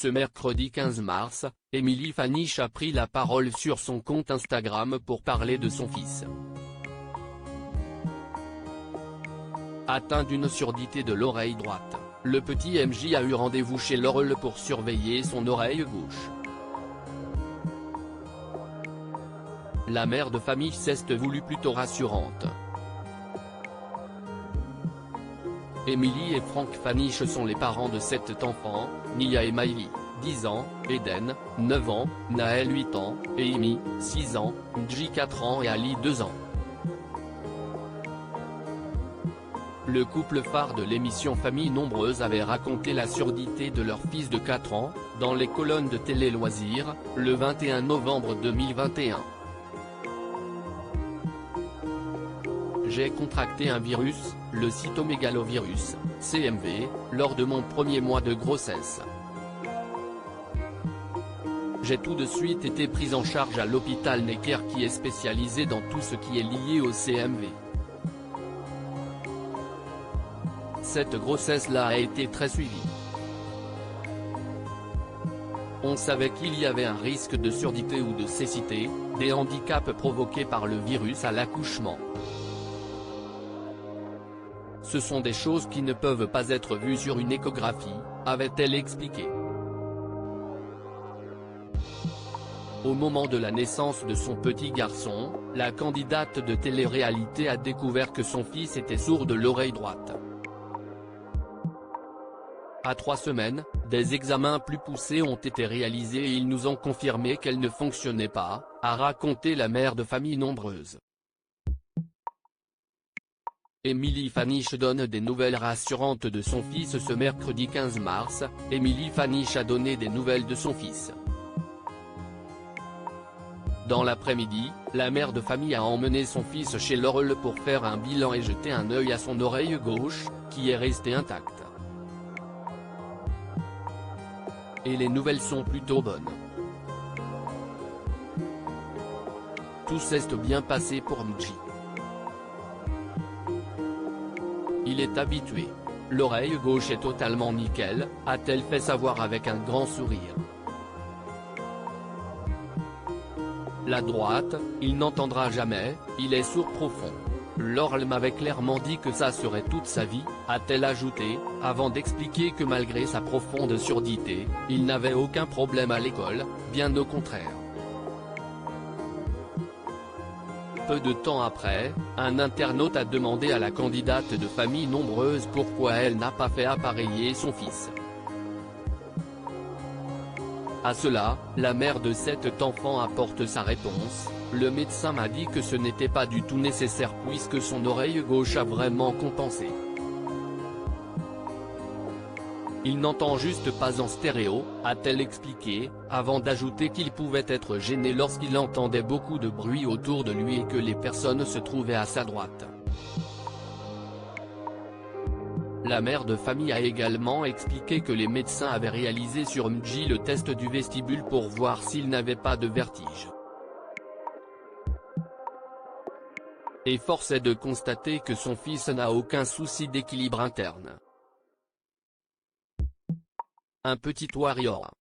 Ce mercredi 15 mars, Émilie Faniche a pris la parole sur son compte Instagram pour parler de son fils. Atteint d'une surdité de l'oreille droite, le petit MJ a eu rendez-vous chez l'oreille pour surveiller son oreille gauche. La mère de famille s'est voulue plutôt rassurante. Émilie et Franck Faniche sont les parents de 7 enfants, Nia et Maïli, 10 ans, Eden, 9 ans, Naël 8 ans, et Amy, 6 ans, Nji 4 ans et Ali 2 ans. Le couple phare de l'émission Famille Nombreuse avait raconté la surdité de leur fils de 4 ans, dans les colonnes de Télé Loisirs, le 21 novembre 2021. J'ai contracté un virus, le cytomégalovirus, CMV, lors de mon premier mois de grossesse. J'ai tout de suite été prise en charge à l'hôpital Necker qui est spécialisé dans tout ce qui est lié au CMV. Cette grossesse-là a été très suivie. On savait qu'il y avait un risque de surdité ou de cécité, des handicaps provoqués par le virus à l'accouchement. Ce sont des choses qui ne peuvent pas être vues sur une échographie, avait-elle expliqué. Au moment de la naissance de son petit garçon, la candidate de télé-réalité a découvert que son fils était sourd de l'oreille droite. À 3 semaines, des examens plus poussés ont été réalisés et ils nous ont confirmé qu'elle ne fonctionnait pas, a raconté la mère de famille nombreuse. Émilie Faniche donne des nouvelles rassurantes de son fils ce mercredi 15 mars, Émilie Faniche a donné des nouvelles de son fils. Dans l'après-midi, la mère de famille a emmené son fils chez l'oreille pour faire un bilan et jeter un œil à son oreille gauche, qui est restée intacte. Et les nouvelles sont plutôt bonnes. Tout s'est bien passé pour Nji. Il est habitué. L'oreille gauche est totalement nickel, a-t-elle fait savoir avec un grand sourire. La droite, il n'entendra jamais, il est sourd profond. Laure m'avait clairement dit que ça serait toute sa vie, a-t-elle ajouté, avant d'expliquer que malgré sa profonde surdité, il n'avait aucun problème à l'école, bien au contraire. Peu de temps après, un internaute a demandé à la candidate de famille nombreuse pourquoi elle n'a pas fait appareiller son fils. À cela, la mère de 7 enfants apporte sa réponse: le médecin m'a dit que ce n'était pas du tout nécessaire puisque son oreille gauche a vraiment compensé. Il n'entend juste pas en stéréo, a-t-elle expliqué, avant d'ajouter qu'il pouvait être gêné lorsqu'il entendait beaucoup de bruit autour de lui et que les personnes se trouvaient à sa droite. La mère de famille a également expliqué que les médecins avaient réalisé sur Nji le test du vestibule pour voir s'il n'avait pas de vertige. Et force est de constater que son fils n'a aucun souci d'équilibre interne. Un petit warrior.